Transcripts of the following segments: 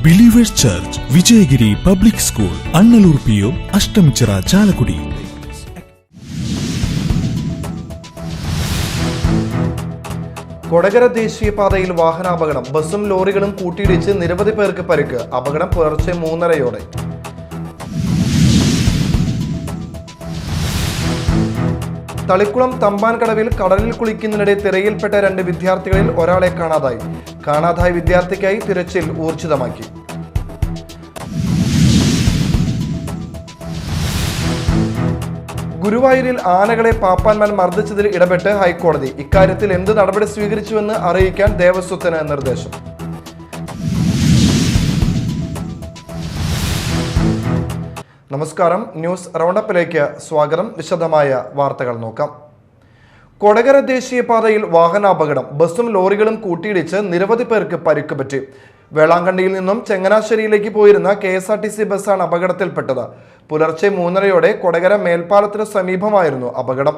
Believers church, Vijayagiri public school, Annallur PO, Ashtamichira, Chalakudy. Kodakara ദേശീയപാതയിൽ വാഹനാപകടം. ബസ്സും ലോറികളും കൂട്ടിയിടിച്ച് നിരവധി പേർക്ക് പരിക്ക്. അപകടം പുലർച്ചെ 3:30-ഓടെ. തളിക്കുളം തമ്പാൻകടവിൽ കടലിൽ കുളിക്കുന്നതിനിടെ തിരയിൽപ്പെട്ട 2 വിദ്യാർത്ഥികളിൽ ഒരാളെ കാണാതായ വിദ്യാർത്ഥിക്കായി തിരച്ചിൽ ഊർജിതമാക്കി. ഗുരുവായൂരിൽ ആനകളെ പാപ്പാന്മാർ മർദ്ദിച്ചതിൽ ഇടപെട്ട് ഹൈക്കോടതി. ഇക്കാര്യത്തിൽ എന്ത് നടപടി സ്വീകരിച്ചുവെന്ന് അറിയിക്കാൻ ദേവസ്വത്തിന് നിർദ്ദേശം. നമസ്കാരം, ന്യൂസ് റൗണ്ടപ്പിലേക്ക് സ്വാഗതം. വിശദമായ വാർത്തകൾ നോക്കാം. കൊടകര ദേശീയപാതയിൽ വാഹനാപകടം. ബസ്സും ലോറികളും കൂട്ടിയിടിച്ച് നിരവധി പേർക്ക് പരിക്ക് പറ്റി. വേളാങ്കണ്ണിയിൽ നിന്നും ചങ്ങനാശ്ശേരിയിലേക്ക് പോയിരുന്ന KSRTC ബസ്സാണ് അപകടത്തിൽപ്പെട്ടത്. പുലർച്ചെ 3:30-ഓടെ കൊടകര മേൽപ്പാലത്തിന് സമീപമായിരുന്നു അപകടം.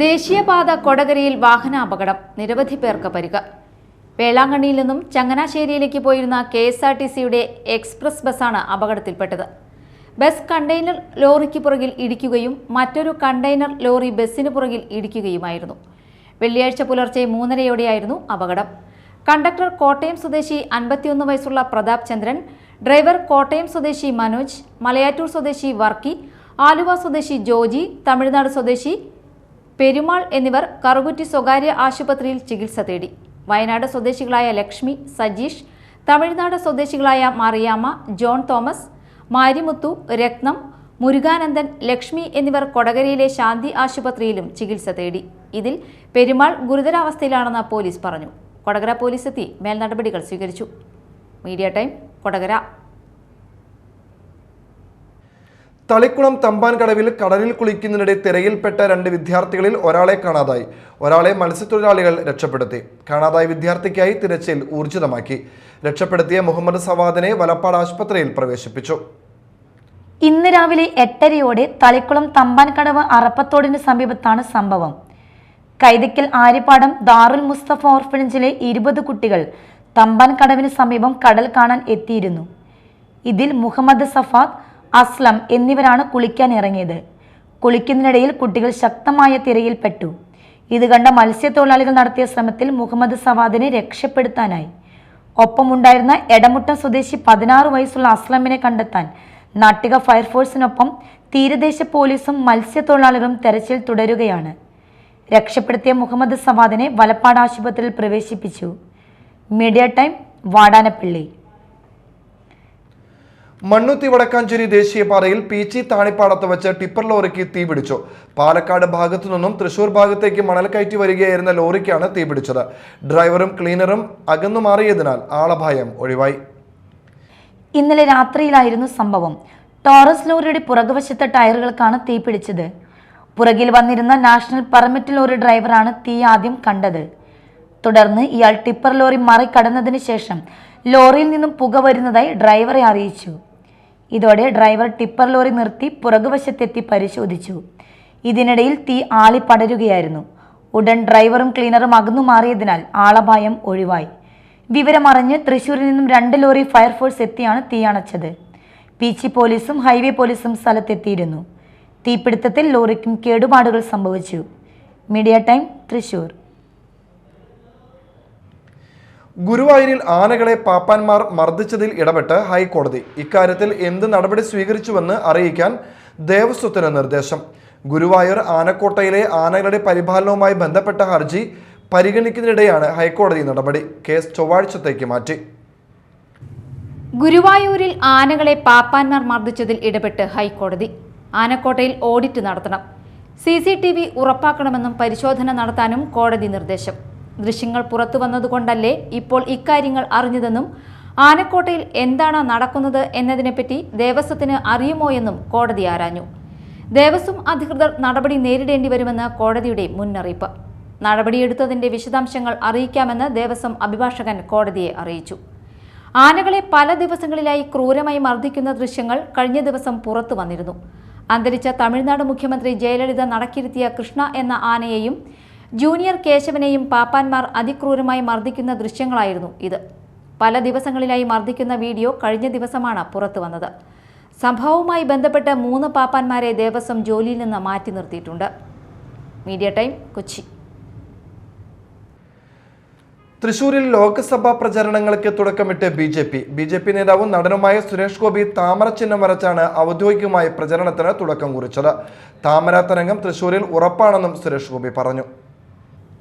ദേശീയപാത കൊടകരയിൽ വാഹനാപകടം, നിരവധി പേർക്ക് പരിക്ക്. വേളാങ്കണ്ണിയിൽ നിന്നും ചങ്ങനാശ്ശേരിയിലേക്ക് പോയിരുന്ന KSRTCയുടെ എക്സ്പ്രസ് ബസ്സാണ് അപകടത്തിൽപ്പെട്ടത്. ബസ് കണ്ടെയ്നർ ലോറിക്ക് പുറകിൽ ഇടിക്കുകയും മറ്റൊരു കണ്ടെയ്നർ ലോറി ബസ്സിന് പുറകിൽ ഇടിക്കുകയുമായിരുന്നു. വെള്ളിയാഴ്ച പുലർച്ചെ 3:30-ഓടെയായിരുന്നു അപകടം. കണ്ടക്ടർ കോട്ടയം സ്വദേശി 51 വയസ്സുള്ള പ്രതാപ് ചന്ദ്രൻ, ഡ്രൈവർ കോട്ടയം സ്വദേശി മനോജ്, മലയാറ്റൂർ സ്വദേശി വർക്കി, ആലുവ സ്വദേശി ജോജി, തമിഴ്നാട് സ്വദേശി പെരുമാൾ എന്നിവർ കറുകുറ്റി സ്വകാര്യ ആശുപത്രിയിൽ ചികിത്സ തേടി. വയനാട് സ്വദേശികളായ ലക്ഷ്മി, സജീഷ്, തമിഴ്നാട് സ്വദേശികളായ മറിയാമ്മ, ജോൺ തോമസ്, മാരിമുത്തു, രത്നം, മുരുകാനന്ദൻ, ലക്ഷ്മി എന്നിവർ കൊടകരയിലെ ശാന്തി ആശുപത്രിയിലും ചികിത്സ തേടി. ഇതിൽ പെരുമാൾ ഗുരുതരാവസ്ഥയിലാണെന്ന് പോലീസ് പറഞ്ഞു. കൊടകര പോലീസ് എത്തി മേൽനടപടികൾ സ്വീകരിച്ചു. Media time, Kodakara. തളിക്കുളം തമ്പാൻകടവിൽ കടലിൽ കുളിക്കുന്നതിനിടെ തിരയിൽപ്പെട്ട 2 വിദ്യാർത്ഥികളിൽ ഒരാളെ കാണാതായി. ഒരാളെ മത്സ്യത്തൊഴിലാളികൾ രക്ഷപ്പെടുത്തി. കാണാതായ വിദ്യാർത്ഥിക്കായി തിരച്ചിൽ ഊർജിതമാക്കി. രക്ഷപ്പെടുത്തിയ മുഹമ്മദ് സവാദിനെ വലപ്പാട് ആശുപത്രിയിൽ പ്രവേശിപ്പിച്ചു. ഇന്ന് രാവിലെ 8:30-ഓടെ തളിക്കുളം തമ്പാൻകടവ് അറപ്പത്തോടിന് സമീപത്താണ് സംഭവം. കൈതക്കൽ ആര്യപ്പാടം ദാറുൽ മുസ്തഫ ഓർഫനേജിലെ 20 കുട്ടികൾ തമ്പാൻകടവിന് സമീപം കടൽ കാണാൻ എത്തിയിരുന്നു. ഇതിൽ മുഹമ്മദ് സഫാദ്, അസ്ലം എന്നിവരാണ് കുളിക്കാൻ ഇറങ്ങിയത്. കുളിക്കുന്നതിനിടയിൽ കുട്ടികൾ ശക്തമായ തിരയിൽപ്പെട്ടു. ഇത് കണ്ട മത്സ്യത്തൊഴിലാളികൾ നടത്തിയ ശ്രമത്തിൽ മുഹമ്മദ് സവാദിനെ രക്ഷപ്പെടുത്താനായി. ഒപ്പമുണ്ടായിരുന്ന എടമുട്ടം സ്വദേശി 16 വയസ്സുള്ള അസ്ലമിനെ കണ്ടെത്താൻ നാട്ടിക ഫയർഫോഴ്സിനൊപ്പം തീരദേശ പോലീസും മത്സ്യത്തൊഴിലാളികളും തെരച്ചിൽ തുടരുകയാണ്. രക്ഷപ്പെടുത്തിയ മുഹമ്മദ് സവാദിനെ വലപ്പാട് ആശുപത്രിയിൽ പ്രവേശിപ്പിച്ചു. Media time, Vadanappally. മണ്ണുത്തി വടക്കാഞ്ചേരി ദേശീയപാതയിൽ പീച്ചി താണിപ്പാടത്ത് വെച്ച് ടിപ്പർ ലോറിക്ക് തീപിടിച്ചു. പാലക്കാട് ഭാഗത്തു നിന്നും തൃശൂർ ഭാഗത്തേക്ക് മണൽ കയറ്റി വരികയായിരുന്ന ലോറിക്കാണ് തീപിടിച്ചത്. ഡ്രൈവറും ക്ലീനറും അകന്നു മാറിയതിനാൽ ആളപായം ഒഴിവായി. ഇന്നലെ രാത്രിയിലായിരുന്നു സംഭവം. ടോറസ് ലോറിയുടെ പുറകുവശത്തെ ടയറുകൾക്കാണ് തീപിടിച്ചത്. പുറകിൽ വന്നിരുന്ന നാഷണൽ പെർമിറ്റ് ലോറി ഡ്രൈവറാണ് തീ ആദ്യം കണ്ടത്. തുടർന്ന് ഇയാൾ ടിപ്പർ ലോറി മറികടന്നതിന് ശേഷം ലോറിയിൽ നിന്നും പുക വരുന്നതായി ഡ്രൈവറെ അറിയിച്ചു. ഇതോടെ ഡ്രൈവർ ടിപ്പർ ലോറി നിർത്തി പുറകുവശത്തെത്തി പരിശോധിച്ചു. ഇതിനിടയിൽ തീ ആളി പടരുകയായിരുന്നു. ഉടൻ ഡ്രൈവറും ക്ലീനറും അകന്നു മാറിയതിനാൽ ആളപായം ഒഴിവായി. വിവരമറിഞ്ഞ് തൃശൂരിൽ നിന്നും 2 ലോറി ഫയർഫോഴ്സ് എത്തിയാണ് തീയണച്ചത്. പീച്ചി പോലീസും ഹൈവേ പോലീസും സ്ഥലത്തെത്തിയിരുന്നു. തീപിടുത്തത്തിൽ ലോറിക്കും കേടുപാടുകൾ സംഭവിച്ചു. Media time, Thrissur. ഗുരുവായൂരിൽ ആനകളെ പാപ്പാന്മാർ മർദ്ദിച്ചതിൽ ഇടപെട്ട് ഹൈക്കോടതി. ഇക്കാര്യത്തിൽ എന്ത് നടപടി സ്വീകരിച്ചുവെന്ന് അറിയിക്കാൻ ദേവസ്വത്തിന് നിർദ്ദേശം. ഗുരുവായൂർ ആനക്കോട്ടയിലെ ആനകളുടെ പരിപാലനവുമായി ബന്ധപ്പെട്ട ഹർജി പരിഗണിക്കുന്നതിനിടെയാണ് ഹൈക്കോടതി നടപടി. കേസ് ചൊവ്വാഴ്ചത്തേക്ക് മാറ്റി. ഗുരുവായൂരിൽ ആനകളെ പാപ്പാന്മാർ മർദ്ദിച്ചതിൽ ഇടപെട്ട് ഹൈക്കോടതി. ആനക്കോട്ടയിൽ ഓഡിറ്റ് നടത്തണം. CCTV ഉറപ്പാക്കണമെന്നും പരിശോധന നടത്താനും കോടതി നിർദ്ദേശം. ദൃശ്യങ്ങൾ പുറത്തു വന്നതുകൊണ്ടല്ലേ ഇപ്പോൾ ഇക്കാര്യങ്ങൾ അറിഞ്ഞതെന്നും ആനക്കോട്ടയിൽ എന്താണ് നടക്കുന്നത് എന്നതിനെപ്പറ്റി ദേവസ്വത്തിന് അറിയുമോ എന്നും കോടതി ആരാഞ്ഞു. ദേവസ്വം അധികൃതർ നടപടി നേരിടേണ്ടി വരുമെന്ന് കോടതിയുടെ മുന്നറിയിപ്പ്. നടപടിയെടുത്തതിന്റെ വിശദാംശങ്ങൾ അറിയിക്കാമെന്ന് ദേവസ്വം അഭിഭാഷകൻ കോടതിയെ അറിയിച്ചു. ആനകളെ പല ദിവസങ്ങളിലായി ക്രൂരമായി മർദ്ദിക്കുന്ന ദൃശ്യങ്ങൾ കഴിഞ്ഞ ദിവസം പുറത്തു വന്നിരുന്നു. അന്തരിച്ച തമിഴ്നാട് മുഖ്യമന്ത്രി ജയലളിത നടക്കിരുത്തിയ കൃഷ്ണ എന്ന ആനയെയും ജൂനിയർ കേശവനെയും പാപ്പാന്മാർ അതിക്രൂരമായി മർദ്ദിക്കുന്ന ദൃശ്യങ്ങളായിരുന്നു ഇത്. പല ദിവസങ്ങളിലായി മർദ്ദിക്കുന്ന വീഡിയോ കഴിഞ്ഞ ദിവസമാണ് പുറത്തു വന്നത്. സംഭവവുമായി ബന്ധപ്പെട്ട് 3 പാപ്പാന്മാരെ ദേവസ്വം ജോലിയിൽ നിന്ന് മാറ്റി നിർത്തിയിട്ടുണ്ട്. Media time, Kochi. തൃശൂരിൽ ലോക്സഭാ പ്രചരണങ്ങൾക്ക് തുടക്കമിട്ട് ബി ജെ പി നേതാവും നടനുമായ സുരേഷ് ഗോപി താമര ചിഹ്നം വരച്ചാണ് ഔദ്യോഗികമായ പ്രചരണത്തിന് തുടക്കം കുറിച്ചത്. താമര തരംഗം തൃശൂരിൽ ഉറപ്പാണെന്നും സുരേഷ് ഗോപി പറഞ്ഞു.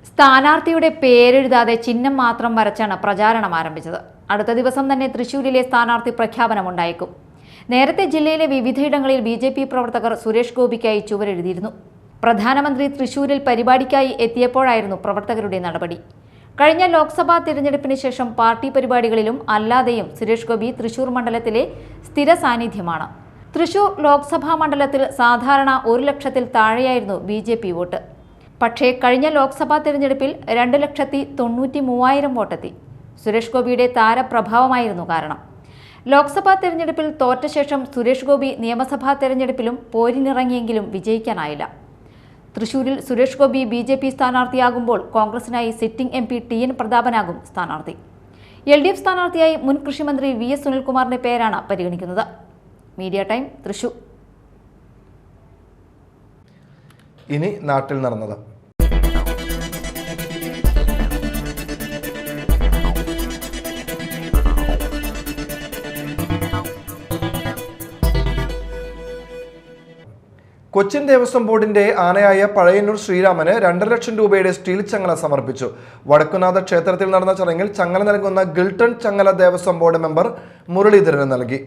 സ്ഥാനാർത്ഥിയുടെ പേരെഴുതാതെ ചിഹ്നം മാത്രം വരച്ചാണ് പ്രചാരണം ആരംഭിച്ചത്. അടുത്ത ദിവസം തന്നെ തൃശൂരിലെ സ്ഥാനാർത്ഥി പ്രഖ്യാപനമുണ്ടായേക്കും. നേരത്തെ ജില്ലയിലെ വിവിധയിടങ്ങളിൽ BJP പ്രവർത്തകർ സുരേഷ് ഗോപിക്കായി ചുവരെഴുതിയിരുന്നു. പ്രധാനമന്ത്രി തൃശൂരിൽ പരിപാടിക്കായി എത്തിയപ്പോഴായിരുന്നു പ്രവർത്തകരുടെ നടപടി. കഴിഞ്ഞ ലോക്സഭാ തിരഞ്ഞെടുപ്പിന് ശേഷം പാർട്ടി പരിപാടികളിലും അല്ലാതെയും സുരേഷ് ഗോപി തൃശൂർ മണ്ഡലത്തിലെ സ്ഥിര സാന്നിധ്യമാണ്. തൃശൂർ ലോക്സഭാ മണ്ഡലത്തിൽ സാധാരണ 1 ലക്ഷത്തിൽ താഴെയായിരുന്നു BJP വോട്ട്. പക്ഷേ കഴിഞ്ഞ ലോക്സഭാ തിരഞ്ഞെടുപ്പിൽ 2,93,000 വോട്ടെത്തി. സുരേഷ് ഗോപിയുടെ താരപ്രഭാവമായിരുന്നു കാരണം. ലോക്സഭാ തെരഞ്ഞെടുപ്പിൽ തോറ്റ ശേഷം സുരേഷ് ഗോപി നിയമസഭാ തെരഞ്ഞെടുപ്പിലും പോരിനിറങ്ങിയെങ്കിലും വിജയിക്കാനായില്ല. തൃശൂരിൽ സുരേഷ് ഗോപി BJP സ്ഥാനാർത്ഥിയാകുമ്പോൾ കോൺഗ്രസിനായി സിറ്റിംഗ് MP TN പ്രതാപനാകും സ്ഥാനാർത്ഥി. LDF സ്ഥാനാർത്ഥിയായി മുൻ കൃഷിമന്ത്രി VS സുനിൽകുമാറിന്റെ പേരാണ് പരിഗണിക്കുന്നത്. Media time, Thrissur. ഇനി നാട്ടിൽ നടന്നത്. കൊച്ചിൻ ദേവസ്വം ബോർഡിന്റെ ആനയായ പഴയന്നൂർ ശ്രീരാമന് 2.5 ലക്ഷം രൂപയുടെ സ്റ്റീൽ ചങ്ങല സമർപ്പിച്ചു. വടക്കുനാഥ ക്ഷേത്രത്തിൽ നടന്ന ചടങ്ങിൽ ചങ്ങല നൽകുന്ന ഗിൽട്ടൺ ചങ്ങല ദേവസ്വം ബോർഡ് മെമ്പർ മുരളീധരന് നൽകി.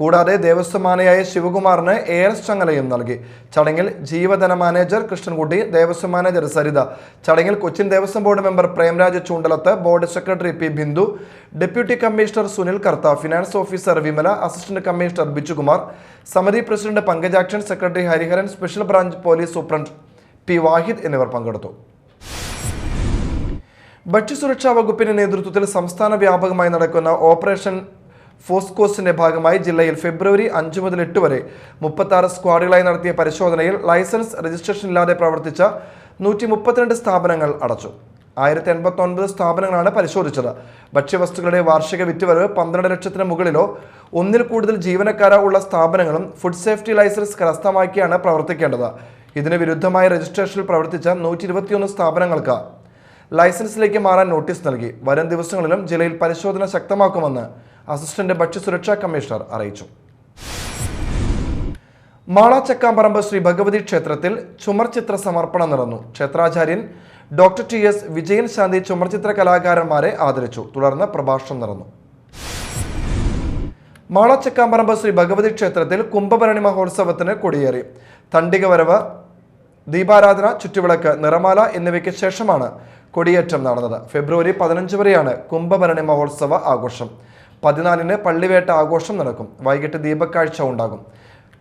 കൂടാതെ ദേവസ്വം ആനയായ ശിവകുമാറിന് ARS ചങ്ങലയും നൽകി. ചടങ്ങിൽ ജീവധന മാനേജർ കൃഷ്ണൻകുട്ടി, ദേവസ്വം മാനേജർ സരിത, ചടങ്ങിൽ Cochin Devaswom board member Premraj Choondalath, board secretary P Bindu, deputy commissioner Sunil Kartha, finance officer Vimala, assistant commissioner Bijukumar, സമിതി president Pankajakshan, secretary Hariharan, special branch police superintendent P Vahid എന്നിവർ പങ്കെടുത്തു. ഭക്ഷ്യസുരക്ഷാ വകുപ്പിന്റെ നേതൃത്വത്തിൽ സംസ്ഥാന വ്യാപകമായി നടക്കുന്ന ഓപ്പറേഷൻ ഫോസ്കോസിന്റെ ഭാഗമായി ജില്ലയിൽ ഫെബ്രുവരി 5 മുതൽ 8 വരെ 36 സ്ക്വാഡുകളായി നടത്തിയ പരിശോധനയിൽ ലൈസൻസ് രജിസ്ട്രേഷൻ ഇല്ലാതെ പ്രവർത്തിച്ച 132 സ്ഥാപനങ്ങൾ അടച്ചു. 1089 സ്ഥാപനങ്ങളാണ് പരിശോധിച്ചത്. ഭക്ഷ്യവസ്തുക്കളുടെ വാർഷിക വിറ്റുവരവ് 12 ലക്ഷത്തിന് മുകളിലോ 1-ൽ കൂടുതൽ ജീവനക്കാരോ ഉള്ള സ്ഥാപനങ്ങളും ഫുഡ് സേഫ്റ്റി ലൈസൻസ് കരസ്ഥമാക്കിയാണ് പ്രവർത്തിക്കേണ്ടത്. ഇതിന് വിരുദ്ധമായ രജിസ്ട്രേഷനിൽ പ്രവർത്തിച്ച 121 സ്ഥാപനങ്ങൾക്ക് ലൈസൻസിലേക്ക് മാറാൻ നോട്ടീസ് നൽകി. വരും ദിവസങ്ങളിലും ജില്ലയിൽ പരിശോധന ശക്തമാക്കുമെന്ന് അസിസ്റ്റന്റ് ഭക്ഷ്യസുരക്ഷാ കമ്മീഷണർ അറിയിച്ചു. മാള ചക്കാമ്പറമ്പ് ശ്രീ ഭഗവതി ക്ഷേത്രത്തിൽ ചുമർചിത്ര സമർപ്പണം നടന്നു. ക്ഷേത്രാചാര്യൻ ഡോക്ടർ TS വിജയൻ ശാന്തി ചുമർചിത്ര കലാകാരന്മാരെ ആദരിച്ചു. തുടർന്ന് പ്രഭാഷണം നടന്നു. മാള ചക്കാമ്പറമ്പ് ശ്രീ ഭഗവതി ക്ഷേത്രത്തിൽ കുംഭഭരണി മഹോത്സവത്തിന് കൊടിയേറി. തണ്ടികവരവ്, ദീപാരാധന, ചുറ്റുവിളക്ക്, നിറമാല എന്നിവയ്ക്ക് ശേഷമാണ് കൊടിയേറ്റം നടന്നത്. ഫെബ്രുവരി 15 വരെയാണ് കുംഭഭരണി മഹോത്സവ ആഘോഷം. 14-ന് പള്ളിവേട്ട ആഘോഷം നടക്കും. വൈകിട്ട് ദീപക്കാഴ്ച ഉണ്ടാകും.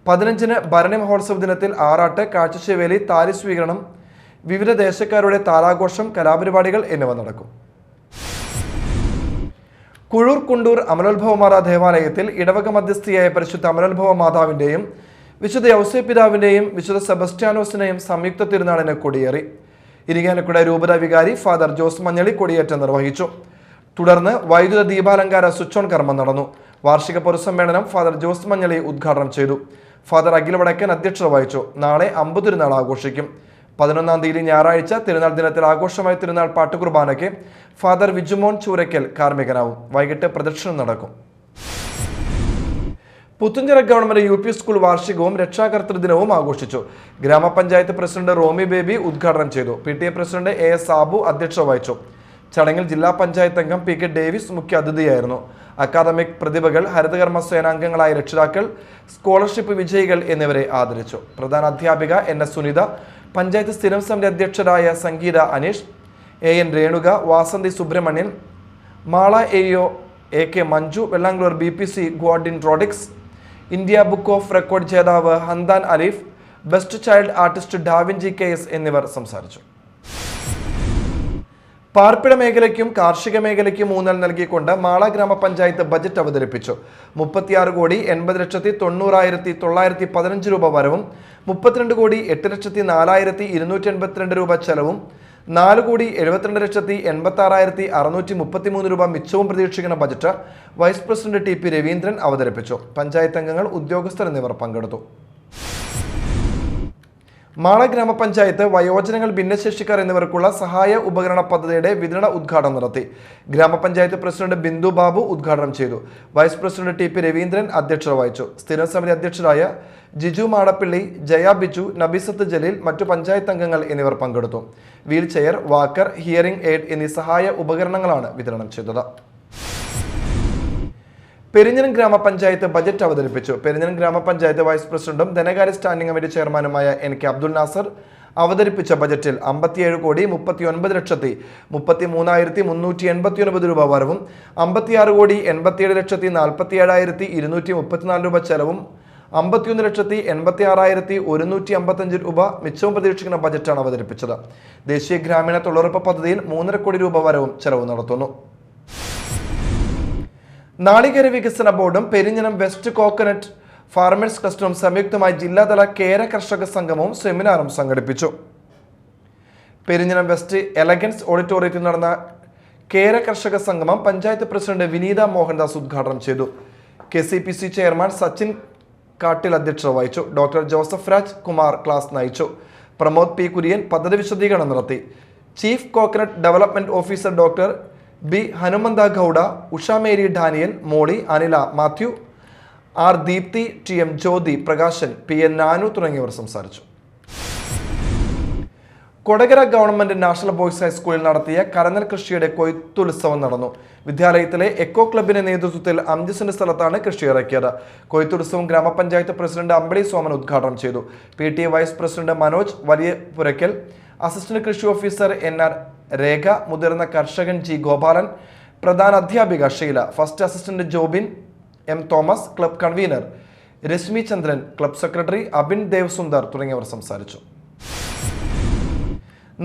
15-ന് ഭരണി മഹോത്സവ ദിനത്തിൽ ആറാട്ട്, കാഴ്ചശേവേലി, താലി സ്വീകരണം, വിവിധ ദേശക്കാരുടെ താലാഘോഷം, കലാപരിപാടികൾ എന്നിവ നടക്കും. കുഴൂർ കുണ്ടൂർ അമലോത്ഭവമാത ദേവാലയത്തിൽ ഇടവക മധ്യസ്ഥയായ പരിശുദ്ധ അമലോത്ഭവ മാതാവിന്റെയും വിശുദ്ധ യൗസേപിതാവിന്റെയും വിശുദ്ധ സെബസ്റ്റ്യാനോസിനെയും സംയുക്ത തിരുനാളിന് കൊടിയേറി. ഇരിങ്ങാലക്കുട രൂപത വികാരി ഫാദർ ജോസ് മഞ്ഞളി കൊടിയേറ്റം നിർവഹിച്ചു. തുടർന്ന് വൈദ്യുത ദീപാലങ്കാര സ്വിച്ച് ഓൺ കർമ്മം നടന്നു. വാർഷിക പൊതുസമ്മേളനം ഫാദർ ജോസ് മഞ്ഞളി ഉദ്ഘാടനം ചെയ്തു. ഫാദർ അഖിൽ വടക്കൻ അധ്യക്ഷത വഹിച്ചു. നാളെ അമ്പുതിരുനാൾ ആഘോഷിക്കും. 11-ാം തീയതി ഞായറാഴ്ച തിരുനാൾ ദിനത്തിൽ ആഘോഷമായ തിരുനാൾ പാട്ടുകുർബാനയ്ക്ക് ഫാദർ വിജുമോൻ ചൂരക്കൽ കാർമ്മികനാവും. വൈകിട്ട് പ്രദക്ഷിണം നടക്കും. പുത്തുഞ്ചിറ ഗവൺമെന്റ് UP സ്കൂൾ വാർഷികവും രക്ഷാകർതൃ ദിനവും ആഘോഷിച്ചു. ഗ്രാമപഞ്ചായത്ത് പ്രസിഡന്റ് റോമി ബേബി ഉദ്ഘാടനം ചെയ്തു. PTA പ്രസിഡന്റ് AS സാബു അധ്യക്ഷത വഹിച്ചു. ചടങ്ങിൽ ജില്ലാ പഞ്ചായത്ത് അംഗം PK ഡേവിസ് മുഖ്യ അതിഥിയായിരുന്നു. അക്കാദമിക് പ്രതിഭകൾ, ഹരിതകർമ്മ സേനാംഗങ്ങളായ രക്ഷിതാക്കൾ, സ്കോളർഷിപ്പ് വിജയികൾ എന്നിവരെ ആദരിച്ചു. പ്രധാന അധ്യാപിക NS സുനിത, പഞ്ചായത്ത് സ്ഥിരം സമിതി അധ്യക്ഷരായ Sangeetha Aneesh, AN Renuka, Vasanthi Subrahmanian, Mala AO AK Manju, Vellangallur BPC ഗോഡിൻ റോഡിക്സ്, ഇന്ത്യ ബുക്ക് ഓഫ് റെക്കോർഡ് ജേതാവ് ഹന്താൻ അലീഫ്, ബെസ്റ്റ് ചൈൽഡ് ആർട്ടിസ്റ്റ് ഡാവിൻജി KS എന്നിവർ സംസാരിച്ചു. പാർപ്പിട മേഖലയ്ക്കും കാർഷിക മേഖലയ്ക്കും ഊന്നൽ നൽകിക്കൊണ്ട് മാള ഗ്രാമപഞ്ചായത്ത് ബജറ്റ് അവതരിപ്പിച്ചു. 36,80,90,915 രൂപ വരവും 32,08,04,282 രൂപ ചെലവും 4,72,86,633 രൂപ മിച്ചവും പ്രതീക്ഷിക്കുന്ന budget vice president T P Raveendran അവതരിപ്പിച്ചു. പഞ്ചായത്ത് അംഗങ്ങൾ, ഉദ്യോഗസ്ഥർ എന്നിവർ പങ്കെടുത്തു. മാള ഗ്രാമപഞ്ചായത്ത് വയോജനങ്ങൾ, ഭിന്നശേഷിക്കാർ എന്നിവർക്കുള്ള സഹായ ഉപകരണ പദ്ധതിയുടെ വിതരണ ഉദ്ഘാടനം നടത്തി. ഗ്രാമപഞ്ചായത്ത് പ്രസിഡന്റ് ബിന്ദു ബാബു ഉദ്ഘാടനം ചെയ്തു. Vice president T P Raveendran അധ്യക്ഷത വഹിച്ചു. സ്ഥിരം സമിതി അധ്യക്ഷരായ ജിജു മാടപ്പള്ളി, ജയ ബിജു, നബിസത്ത് ജലീൽ, മറ്റു പഞ്ചായത്ത് അംഗങ്ങൾ എന്നിവർ പങ്കെടുത്തു. Wheel chair, walker, hearing aid എന്നീ സഹായ ഉപകരണങ്ങളാണ് വിതരണം ചെയ്തത്. പെരിഞ്ഞനം ഗ്രാമപഞ്ചായത്ത് ബജറ്റ് അവതരിപ്പിച്ചു. പെരിഞ്ഞനം ഗ്രാമപഞ്ചായത്ത് വൈസ് പ്രസിഡന്റും ധനകാര്യ സ്റ്റാൻഡിംഗ് കമ്മിറ്റി ചെയർമാനുമായ NK അബ്ദുൽ നാസർ അവതരിപ്പിച്ച ബജറ്റിൽ 57,33,389 രൂപ വരവും 56,87,47,234 രൂപ ചെലവും 51,86,155 രൂപ മിച്ചവും പ്രതീക്ഷിക്കുന്ന ബജറ്റാണ് അവതരിപ്പിച്ചത്. ദേശീയ ഗ്രാമീണ തൊഴിലുറപ്പ് പദ്ധതിയിൽ 3.5 കോടി രൂപ വരവും ചെലവ് നടത്തുന്നു. നാളികേര വികസന ബോർഡും പെരിഞ്ഞനം വെസ്റ്റ് കോക്കനട്ട് ഫാർമേഴ്സ് ക്ലസ്റ്ററും സംയുക്തമായി ജില്ലാതല കേര കർഷക സംഗമവും സെമിനാറും സംഘടിപ്പിച്ചു. പെരിഞ്ഞനം വെസ്റ്റ് എലഗൻസ് ഓഡിറ്റോറിയത്തിൽ നടന്ന കേര കർഷക സംഗമം പഞ്ചായത്ത് പ്രസിഡന്റ് വിനീത മോഹൻദാസ് ഉദ്ഘാടനം ചെയ്തു. KCPC ചെയർമാൻ സച്ചിൻ കാട്ടിൽ അധ്യക്ഷത വഹിച്ചു. ഡോക്ടർ ജോസഫ് രാജ് കുമാർ ക്ലാസ് നയിച്ചു. പ്രമോദ് P. കുര്യൻ പദ്ധതി വിശദീകരണം നടത്തി. Chief coconut development officer doctor B. Hanumantha Gowda, Usha Mary Daniel, Molly, Anila Mathew, R. Deepthi, TM Jyothi, Prakashan, PN Nanu തുടങ്ങിയവർ സംസാരിച്ചു. കൊടകര ഗവൺമെന്റ് നാഷണൽ ബോയ്സ് ഹൈസ്കൂളിൽ നടത്തിയ കരനെൽ കൃഷിയുടെ കൊയ്ത്തുത്സവം നടന്നു. വിദ്യാലയത്തിലെ എക്കോ ക്ലബിന്റെ നേതൃത്വത്തിൽ 5 സെന്റ് സ്ഥലത്താണ് കൃഷി ഇറക്കിയത്. കൊയ്ത്തുത്സവം ഗ്രാമപഞ്ചായത്ത് പ്രസിഡന്റ് അമ്പിളി സോമൻ ഉദ്ഘാടനം ചെയ്തു. PTA vice president Manoj Valiya Purackal, assistant കൃഷി ഓഫീസർ NR രേഖ, മുതിർന്ന കർഷകൻ G. ഗോപാലൻ, പ്രധാന അധ്യാപിക Sheela, first assistant Jobin M. Thomas, club convener Reshmi Chandran, club secretary Abin Dev Sundar തുടങ്ങിയവർ സംസാരിച്ചു.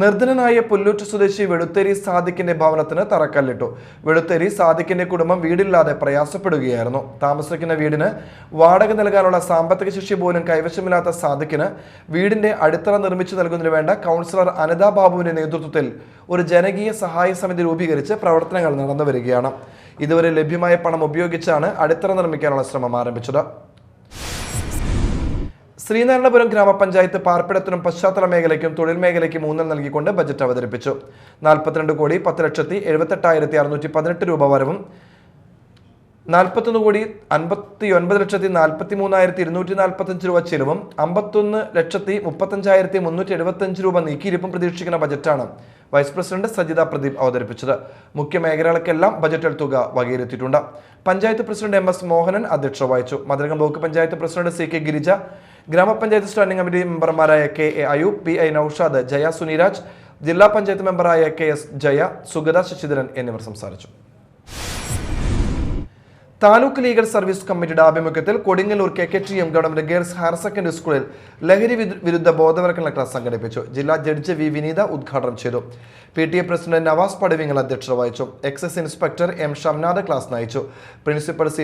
നിർധനനായ പുല്ലൂറ്റ് സ്വദേശി വെളുത്തേരി സാദിഖിന്റെ ഭവനത്തിന് തറക്കല്ലിട്ടു. വെളുത്തേരി സാദിഖിന്റെ കുടുംബം വീടില്ലാതെ പ്രയാസപ്പെടുകയായിരുന്നു. താമസിക്കുന്ന വീടിന് വാടക നൽകാനുള്ള സാമ്പത്തിക ശേഷി പോലും കൈവശമില്ലാത്ത സാദിഖിന് വീടിന്റെ അടിത്തറ നിർമ്മിച്ചു നൽകുന്നതിന് വേണ്ട കൗൺസിലർ അനിത ബാബുവിന്റെ നേതൃത്വത്തിൽ ഒരു ജനകീയ സഹായ സമിതി രൂപീകരിച്ച് പ്രവർത്തനങ്ങൾ നടന്നു വരികയാണ്. ഇതുവരെ ലഭ്യമായ പണം ഉപയോഗിച്ചാണ് അടിത്തറ നിർമ്മിക്കാനുള്ള ശ്രമം ആരംഭിച്ചത്. ശ്രീനാരായണപുരം ഗ്രാമപഞ്ചായത്ത് പാർപ്പിടത്തിനും പശ്ചാത്തല മേഖലയ്ക്കും തൊഴിൽ മേഖലയ്ക്കും ഊന്നൽ നൽകിക്കൊണ്ട് ബജറ്റ് അവതരിപ്പിച്ചു. 42,10,78,618 രൂപ വരവും 41,59,43,245 രൂപ ചെലവും 51,35,375 രൂപ നീക്കിയിരിപ്പും പ്രതീക്ഷിക്കുന്ന ബജറ്റാണ് വൈസ് പ്രസിഡന്റ് സജിത പ്രദീപ് അവതരിപ്പിച്ചത്. മുഖ്യ മേഖലകൾക്കെല്ലാം ബജറ്റിൽ തുക വകയിരുത്തിയിട്ടുണ്ട്. പഞ്ചായത്ത് പ്രസിഡന്റ് MS മോഹനൻ അധ്യക്ഷത വഹിച്ചു. Mathilakam block panchayat president CK Girija, ഗ്രാമപഞ്ചായത്ത് സ്റ്റാൻഡിംഗ് കമ്മിറ്റി മെമ്പർമാരായ KA അയൂബ്, PI നൌഷാദ്, ജയ സുനിരാജ്, ജില്ലാ പഞ്ചായത്ത് മെമ്പറായ KS ജയ, സുഗത ശശിധരൻ എന്നിവർ സംസാരിച്ചു. താലൂക്ക് ലീഗൽ സർവീസ് കമ്മിറ്റിയുടെ ആഭിമുഖ്യത്തിൽ Kodungallur KKTM government girls higher secondary സ്കൂളിൽ ലഹരി വിരുദ്ധ ബോധവൽക്കരണ ക്ലാസ് സംഘടിപ്പിച്ചു. ജില്ലാ ജഡ്ജി V. വിനീത ഉദ്ഘാടനം ചെയ്തു. PTA പ്രസിഡന്റ് നവാസ് പടവിങ്ങൽ അധ്യക്ഷത വഹിച്ചു. Excise inspector M. Shamnad class നയിച്ചു. Principal C.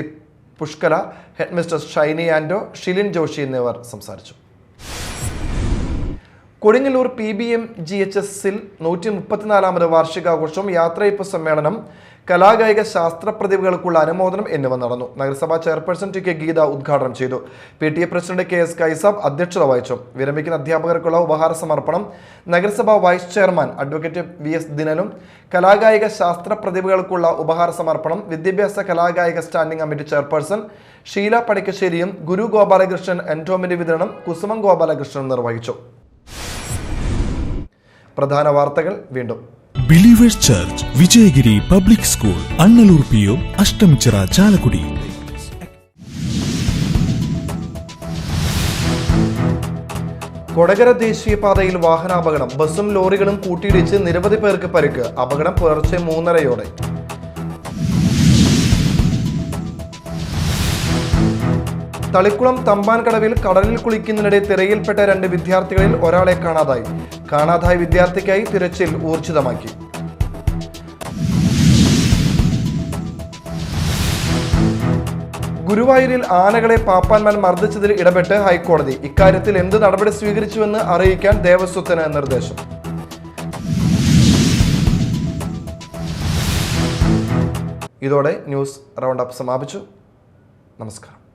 Pushkala, headmistress Shiny Ando, Shilin Joshi എന്നിവർ സംസാരിച്ചു. കൊടുങ്ങല്ലൂർ PBMGHSൽ 134ാമത് വാർഷികാഘോഷം, യാത്രയപ്പ് സമ്മേളനം, കലാകായിക ശാസ്ത്ര പ്രതിഭകൾക്കുള്ള അനുമോദനം എന്നിവ നടന്നു. നഗരസഭാ ചെയർപേഴ്സൺ TK ഗീത ഉദ്ഘാടനം ചെയ്തു. PTA പ്രസിഡന്റ് KS കൈസാബ് അധ്യക്ഷത വഹിച്ചു. വിരമിക്കുന്ന അധ്യാപകർക്കുള്ള ഉപഹാര സമർപ്പണം നഗരസഭാ വൈസ് ചെയർമാൻ അഡ്വക്കേറ്റ് VS ദിനലും, കലാകായിക ശാസ്ത്ര പ്രതിഭകൾക്കുള്ള ഉപഹാര സമർപ്പണം വിദ്യാഭ്യാസ കലാകായിക സ്റ്റാൻഡിംഗ് കമ്മിറ്റി ചെയർപേഴ്സൺ ഷീല പണിക്കശ്ശേരിയും, ഗുരു ഗോപാലകൃഷ്ണൻ എൻഡോമെന്റ് വിതരണം കുസുമം ഗോപാലകൃഷ്ണൻ നിർവഹിച്ചു. പ്രധാന വാർത്തകൾ വീണ്ടും. Believers church, Vijayagiri public school, Annallur PO, Ashtamichira, Chalakudy. Kodakara ദേശീയപാതയിൽ വാഹനാപകടം, ബസ്സും ലോറികളും കൂട്ടിയിടിച്ച് നിരവധി പേർക്ക് പരിക്ക്. അപകടം പുലർച്ചെ 3:30 തളിക്കുളം തമ്പാൻകടവിൽ കടലിൽ കുളിക്കുന്നതിനിടെ തിരയിൽപ്പെട്ട 2 വിദ്യാർത്ഥികളിൽ ഒരാളെ കാണാതായ വിദ്യാർത്ഥിക്കായി തിരച്ചിൽ ഊർജിതമാക്കി. ഗുരുവായൂരിൽ ആനകളെ പാപ്പാന്മാർ മർദ്ദിച്ചതിൽ ഇടപെട്ട് ഹൈക്കോടതി. ഇക്കാര്യത്തിൽ എന്ത് നടപടി സ്വീകരിച്ചുവെന്ന് അറിയിക്കാൻ ദേവസ്വത്തിന് നിർദ്ദേശം. ഇതോടെ ന്യൂസ് റൗണ്ട് അപ്പ് സമാപിച്ചു. നമസ്കാരം.